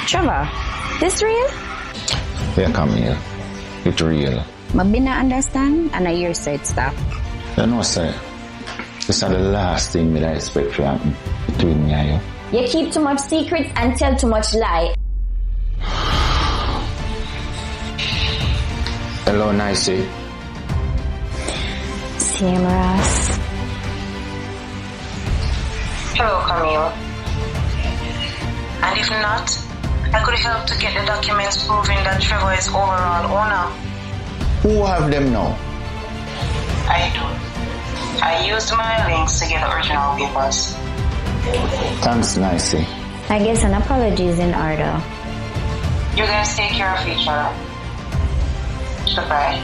Trevor, this real? Yeah, Camille. It's real. I didn't understand, and I hear said stop. You know, sir, this is the last thing that I expect to happen between me and you. You keep too much secrets and tell too much lie. Hello, Nicey. Same, Ross. Hello, Camille. And if not, I could help to get the documents proving that Trevor is overall owner. Who have them now? I do. I used my links to get the original papers. Thanks, Nicey. I guess an apology is in order. You guys take care of each other. Goodbye.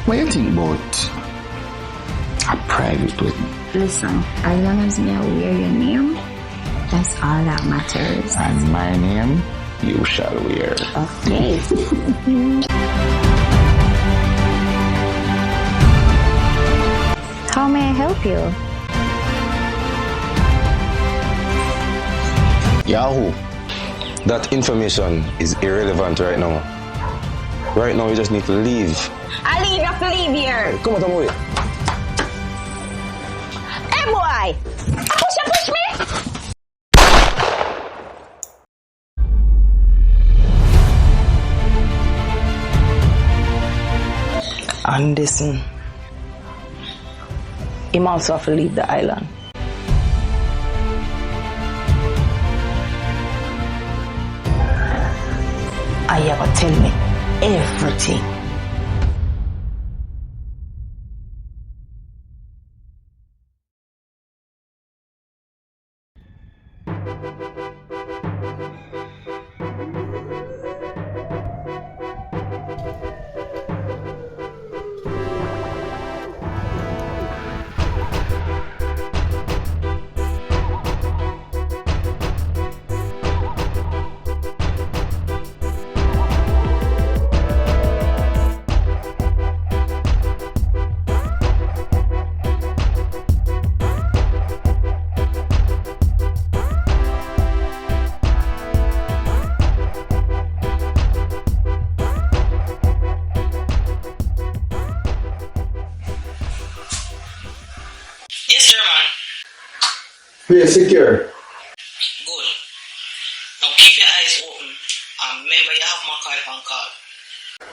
What do you think about a private wedding? Listen, as long as me wear your name, that's all that matters. And my name, you shall wear. Okay. How may I help you? Yahoo! That information is irrelevant right now. Right now, you just need to leave. I leave, you have to leave here. Come on, away. Hey, boy! Push me! And listen, him also have to leave the island. And you have to tell me everything. Yes, German. We are secure. Good. Now keep your eyes open and remember you have my card on card.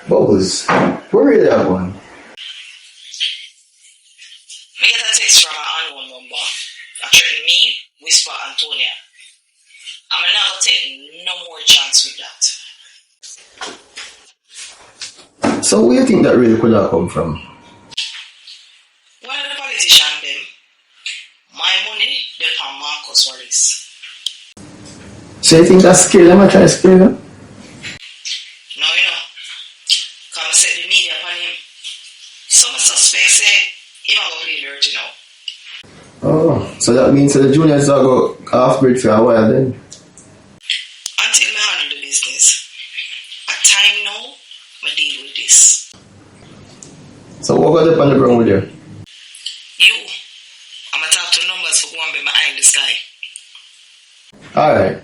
Bubbles, where is that one? I get a text from an unknown number that threatened me, Whisper, Antonia. I'm not going to take no more chance with that. So where do you think that really could have come from? One of the politicians, them, my money, they're from Marcus Wallace. So you think that scale them? I try to scale them? No, you know. Come set the media upon him. Some suspects say he might go play dirty now. Oh, so that means that the juniors are go off grid for a while then? Until I handle the business. At time now, I deal with this. So what got up on the ground with you? You, I'm going to talk to numbers for one behind the sky. Alright.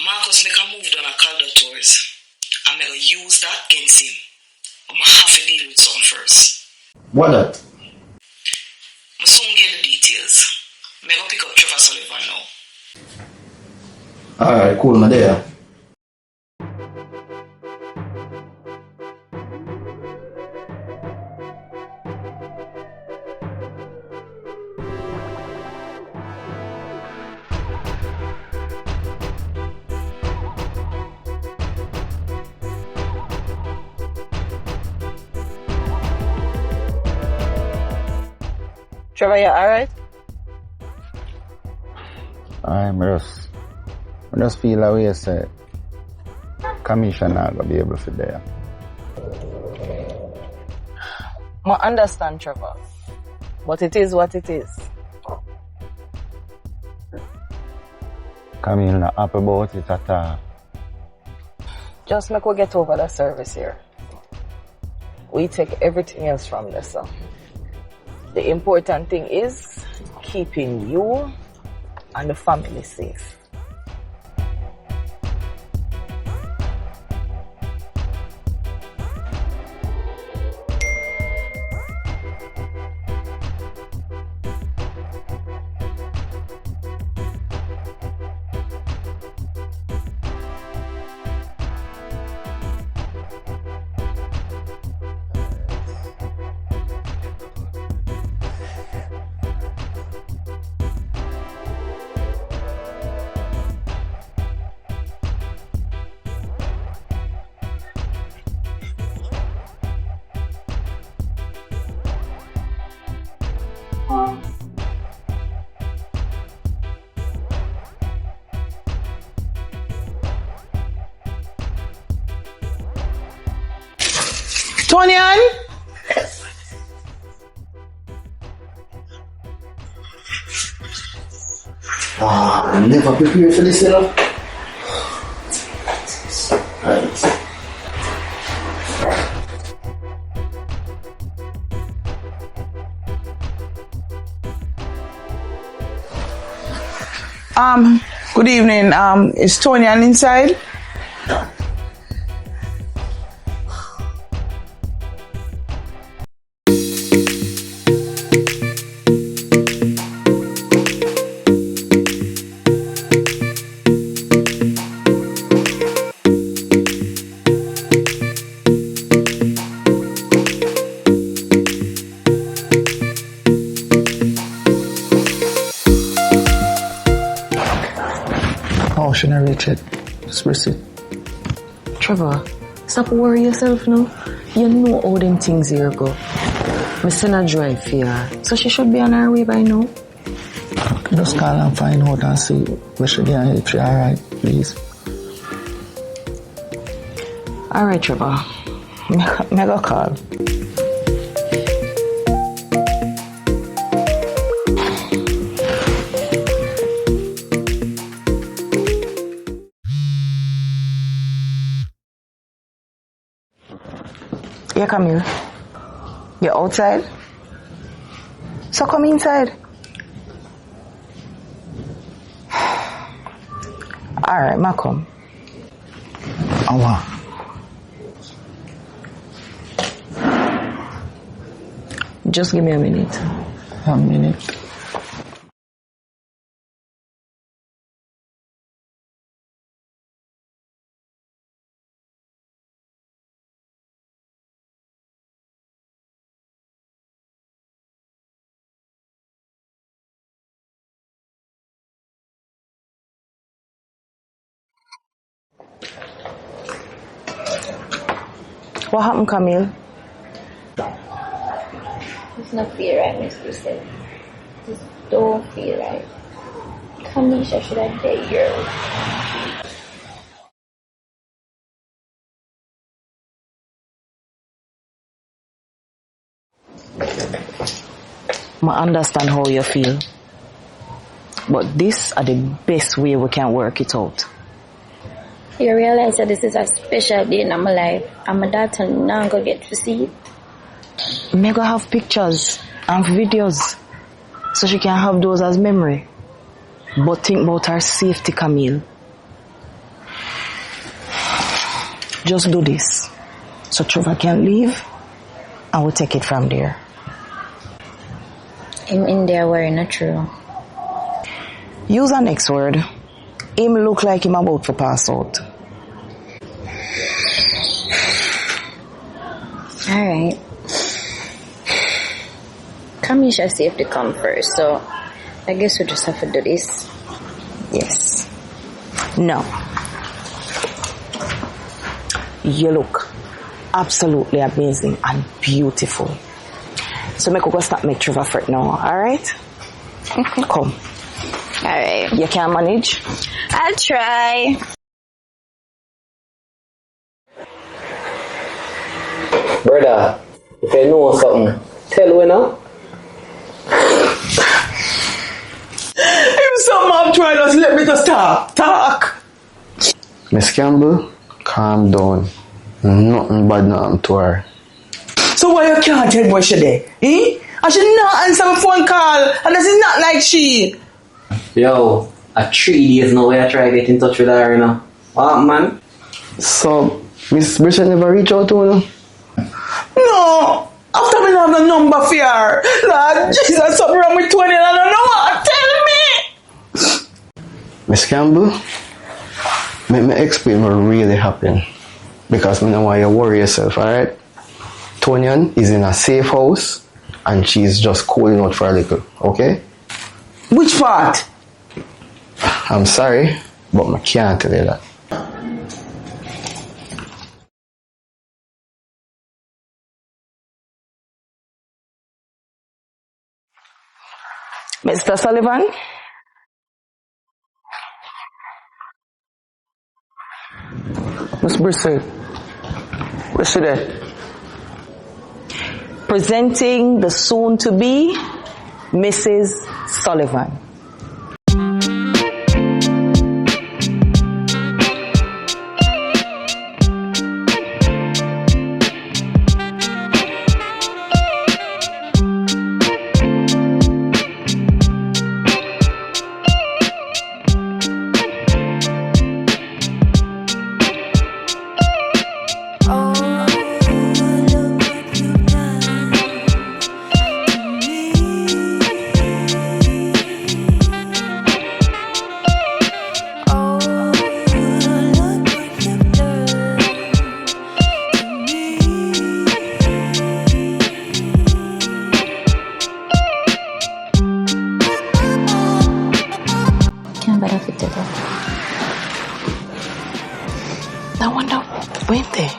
Marcus make a move on a Calder tours. I'm going to use that against him. I'm going to have to deal with something first. What that? I'll soon get the details. I'm going to pick up Trevor Sullivan now. Alright, cool, my there. Trevor, you alright? I just feel a way say commission not gonna be able to there. I understand, Trevor. But it is what it is. Camille not happy about it at all. Just make we get over the service here. We take everything else from this. The important thing is keeping you and the family safe. Tonian? I'm never prepared for this, you know. Right. Good evening. Is Tonian inside? Oh, she not reach it. Just proceed. Trevor, stop worrying yourself now. You know how them things here go. Me send a drive for her, so she should be on her way by now. Just call and find out and see where she can if she alright, please. Alright, Trevor. Make a call. Yeah, Camille. You're outside? So come inside. Alright, Malcolm. Awa. Just give me a minute. A minute. What happened, Camille? It's not feel right, Miss Lucille. Just don't feel right. Kamisha should have dead here. I understand how you feel. But this are the best way we can work it out. You realize that this is a special day in my life, and my daughter now go get to see it. Me go have pictures and videos, so she can have those as memory. But think about her safety, Camille. Just do this, so Trevor can leave, and we'll take it from there. Him in there wearing a true. Use a next word. Him look like him about to pass out. Alright. Kamisha safe to come first, so I guess we just have to do this. Yes. No. You look absolutely amazing and beautiful. So make we go stop make Trevor fret now, alright? Come. Alright. You can manage? I'll try. Brother, if you know something, tell me now. If someone try us, let me just talk. Miss Campbell, calm down. Nothing bad nothing to her. So why you can't tell where she there? Eh? And she not answer my phone call. And this is not like she. Yo, at 3 days now, I try to get in touch with her, you know. What, man? So, Miss Bridget never reach out to her? No. After me have the number for her. Lord Jesus, something wrong with Tony and I don't know what. Tell me. Miss Campbell, let me explain what really happened. Because I don't want you to worry yourself, alright? Tonian is in a safe house and she's just cooling out for a little, okay? Which part? I'm sorry, but I can't tell you that. Mr. Sullivan? Miss Brissett, where's she there? Presenting the soon-to-be Mrs. Sullivan. I wonder, when they?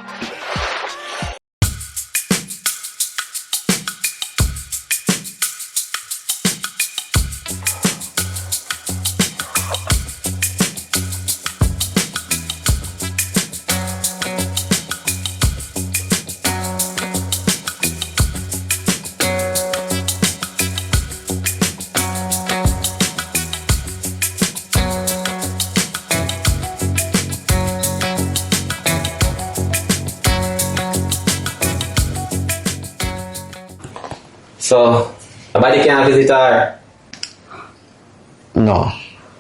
So, nobody can visit her? No.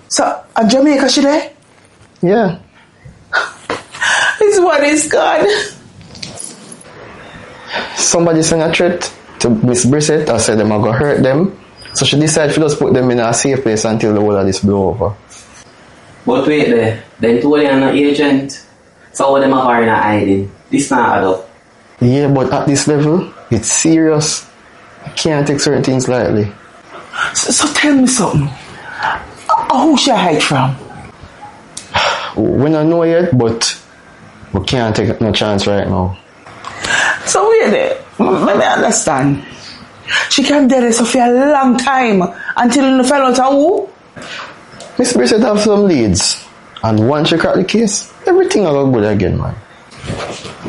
So, at Jamaica she there? Yeah. It's what is God. Somebody sent a threat to Miss Brissett and said them are going to hurt them. So she decided to just put them in a safe place until the whole of this blow over. But wait there, then told you I'm not agent. So all them are in a hiding. This not add up. Yeah, but at this level, it's serious. I can't take certain things lightly. So tell me something. Who should I hide from? We don't know yet, but we can't take no chance right now. So wait there. Let me understand. She can do this for a long time until you find out who? Miss Brissett have some leads. And once she crack the case, everything will go good again, man.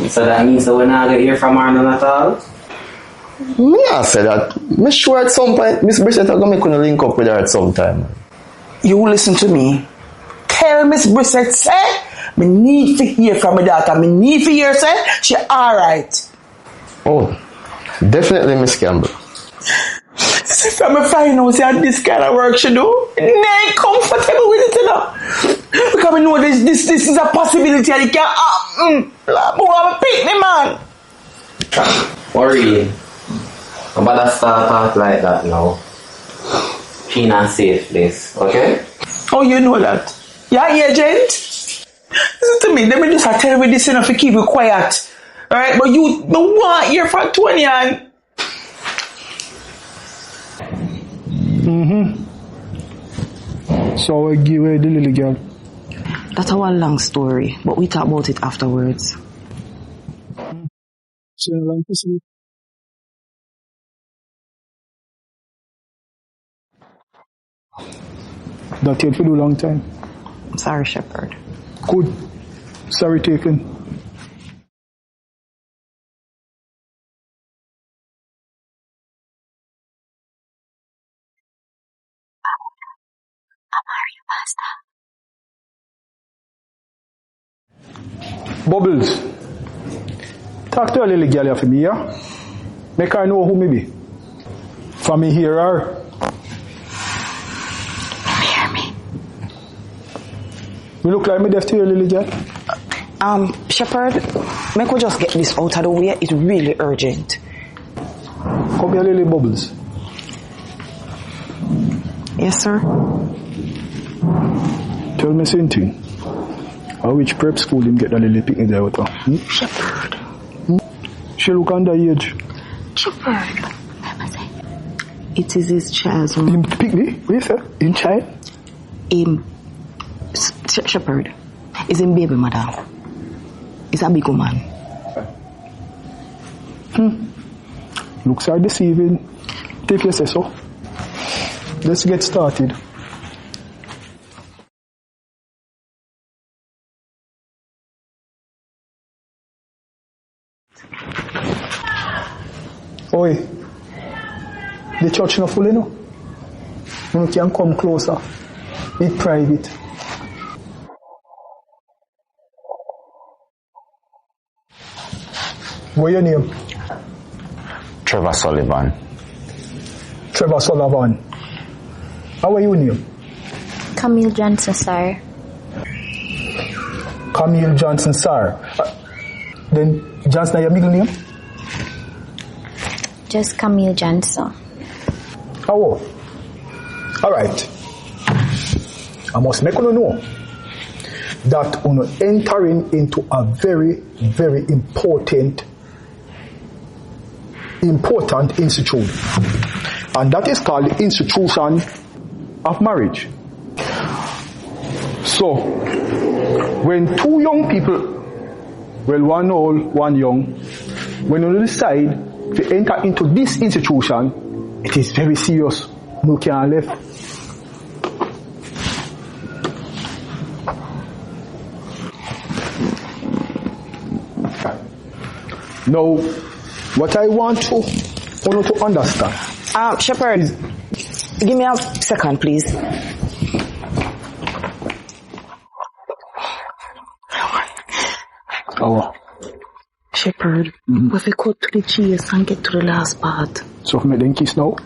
So that means that we're not going to hear from her none at all? Me not say that. I'm sure at some point Miss Brissett are going to make a link up with her at some time. You listen to me. Tell Miss Brissett, say, me need to hear from my daughter. Me need to hear, say, she alright. Oh, definitely Miss Campbell. See, from a find out say this kind of work she do, ain't comfortable with it, you know. Because I know this is a possibility and it can happen. I'm a pick man. Worry. I'm about to start out like that now. She in a safe place, okay? Oh, you know that? Yeah, agent? Listen to me, let me just tell you this enough to keep you quiet. Alright, but you don't want to hear from Tony and... So I give away the little girl. That's a long story, but we talk about it afterwards. She don't like to sleep. That take for a long time. I'm sorry, Shepherd. Good. Sorry taken. Bubbles. Talk to a little girl for me, yeah? Make her know who me be. For me hear her. Hear me. You look like me deaf to you, Lily Jack. Shepherd, me could just get this out of the way. It's really urgent. Come here, Lily Bubbles. Yes, sir. Tell me something. How which prep school him get the Lily picnic there with her? Shepherd. She look underage. Shepherd. It is his child's room. Him picnic? What you say? In child? Shepherd. Is him baby mother. He's a big woman. Looks are deceiving. Take your say so. Let's get started. Oi, the church not full, you know. You can come closer. It's private. What's your name? Trevor Sullivan. Trevor Sullivan. How are your name? Camille Johnson, sir. Camille Johnson, sir. Then Johnson, your middle name? Just Camille Johnson. Oh. Alright. I must make you know that you're entering into a very, very important institute. And that is called the institution of marriage. So, when two young people, well, one old, one young, when you decide to enter into this institution, it is very serious. No can left. Now, what I want to understand. Shepherd, give me a second, please. Oh. Shepherd, if we cut to the chase and get to the last part. So make them kiss now?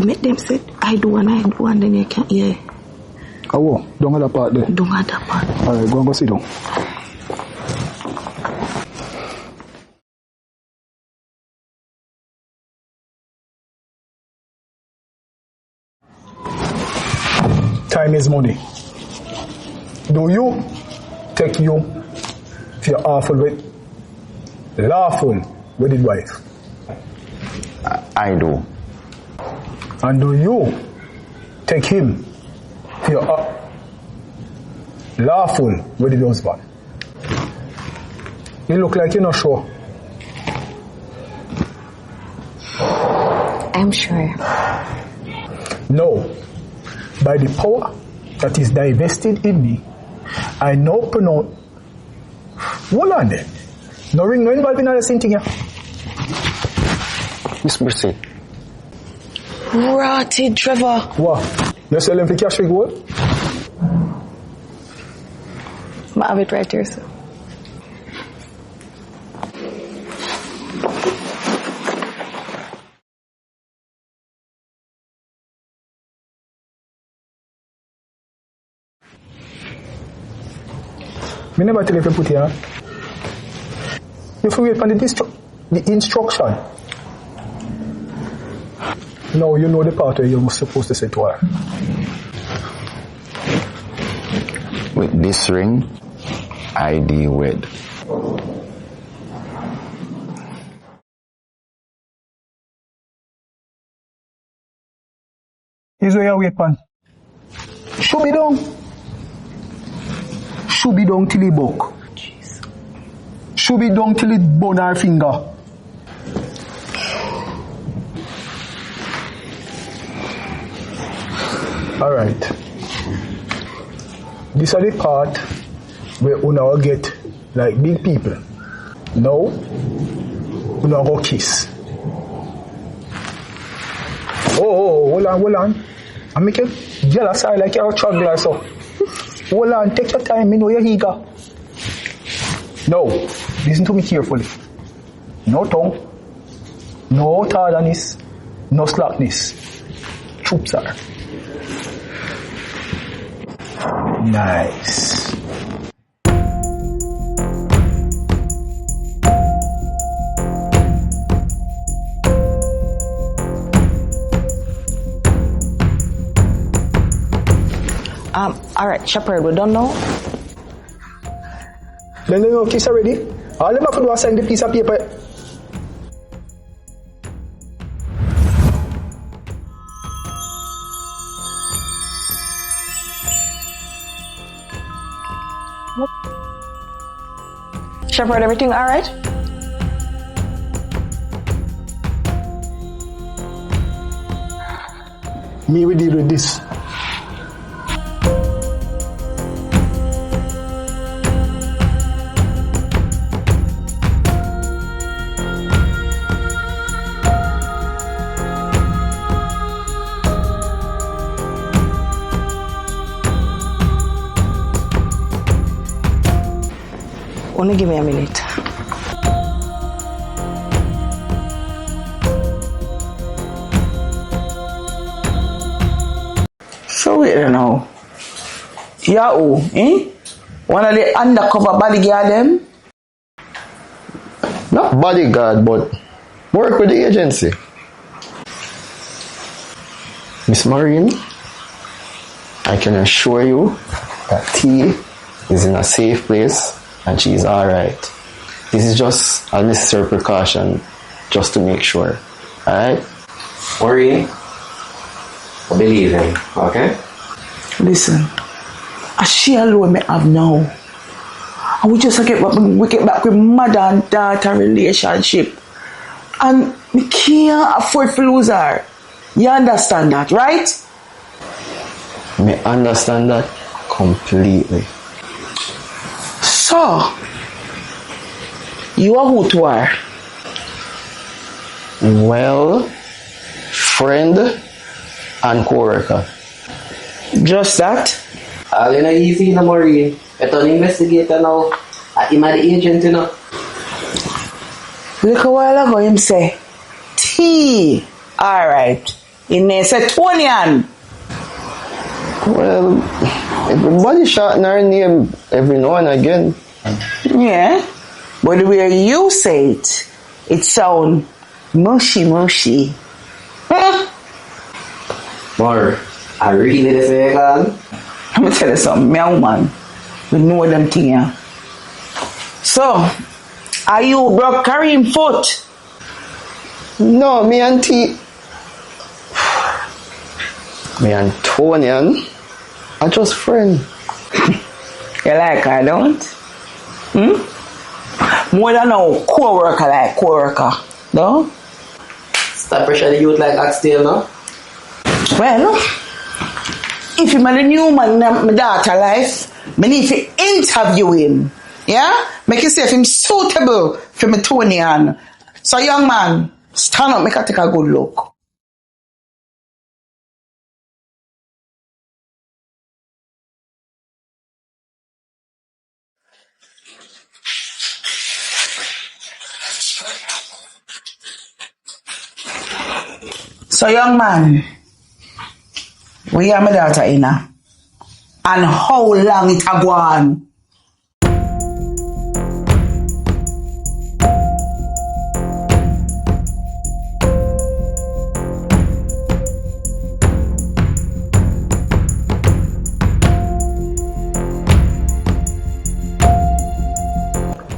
Make them say, I do and then you can't hear. Oh, don't have that part there. Don't have that part. Alright, go and go sit down. Time is money. Do you take you if you're lawful wedded wife? I do. And do you take him if you're lawful wedded husband? You look like you're not sure. I'm sure. No. By the power that is divested in me, I now pronounce. Hold on then. No ring, no involved in all the same thing here. Miss Brissy. Rotted, Trevor. What? You sell them for cash for gold? I have it right here, sir. Me never tell you if you put here. You have to wait for the instruction. Now you know the part where you're supposed to say to her. With this ring, I do wed. Here's where you wait, pan. Should be down. Should be down till he buck. Should be down till it burn her finger. Alright. This is the part where you now get like big people. Now, you now go kiss. Oh, hold on. I make you jealous like you're a juggler, so. Hold on, take your time, you know you're eager. Now, listen to me carefully. No tongue, no tardiness, No slackness. Troops are. Nice. Alright, Shepherd, we done now? Then you know kiss already. All them have to do is sign the piece of paper. Shepherd, everything alright? Me will deal with this. Only give me a minute. So wait now. Yahoo, eh? One of the undercover bodyguard them? Not bodyguard, but work with the agency. Miss Marine, I can assure you that T is in a safe place and she is alright. This is just a necessary precaution just to make sure. Alright? Worry. I believe him, okay? Listen, a she alone me have now. And we just get back with mother and daughter relationship. And we can't afford to lose her. You understand that, right? Me understand that completely. So, you are who to her? Well, friend and co-worker. Just that? All you know easy na Maureen. Ito ang investigator now. At ima the agent, you know. Look a while ago him say, T. Alright. In there say Tonian. Well, everybody shouting her name every now and again. Yeah. But the way you say it sound mushy. Huh? More. I really the second. Let me tell you something, me a woman. We know them things. Yeah. So, are you broke carrying foot? No, me and T. Me and Tonian are just friends. You like her, don't? More than now, co-worker like co-worker. No? Stop pressure the youth like Axtail, no? Well, if you're a new man in my daughter life, I need to interview him. Yeah? Make you see if him suitable for my Tonian. So young man, stand up, make her take a good look. So young man, we are my daughter inna. And how long it a go on?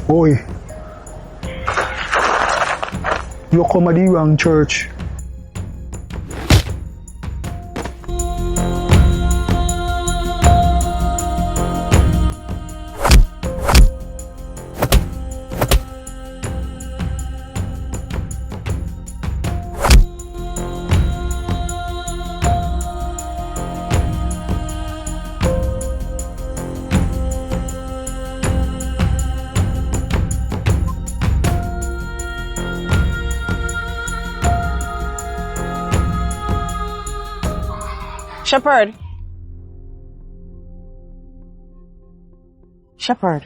Boy, you come at the wrong church. Shepherd. Shepherd,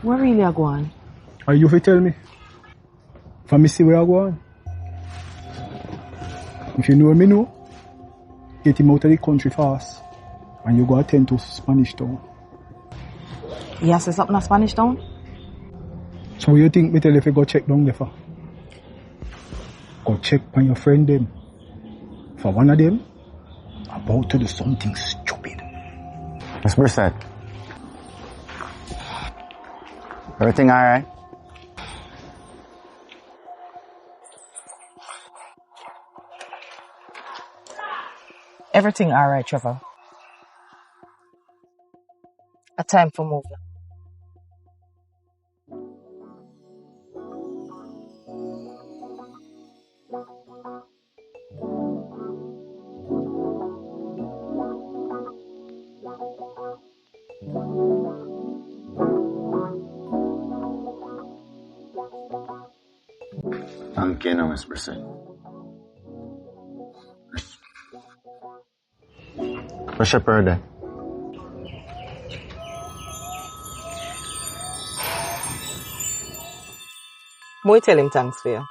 where really are going? Are you fi tell me? For me see where I go on? If you know me know, get him out of the country fast. And you go attend to Spanish Town. You have to say something in Spanish Town? So what you think me tell you if you go check down there for? Go check on your friend them. For one of them, about to do something stupid. Miss Brissett. Everything alright? Everything alright, Trevor. A time for moving. Thank you, Miss Brissett. What's your birthday? Moi tell him thanks for you.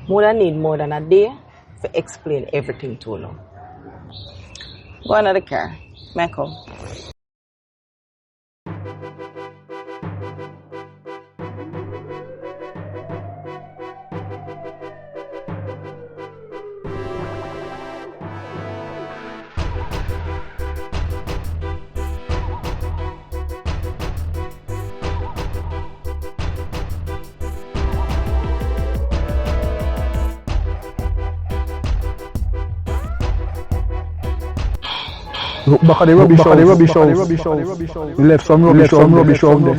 More need more than a day to explain everything to you. Go on to the car. May I come? Look back at the rubbish house. We left some rubbish on there.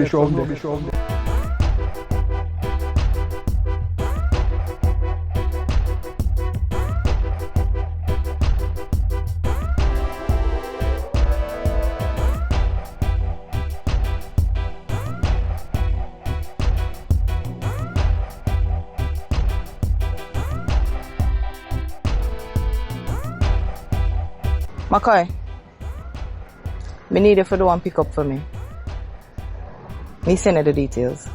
McCoy, me need you for the one pick up for me. Me send you the details.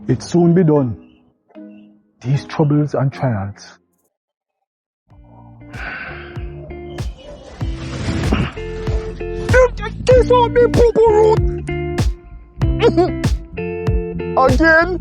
It soon be done. These troubles and trials. This on me poo root. Again.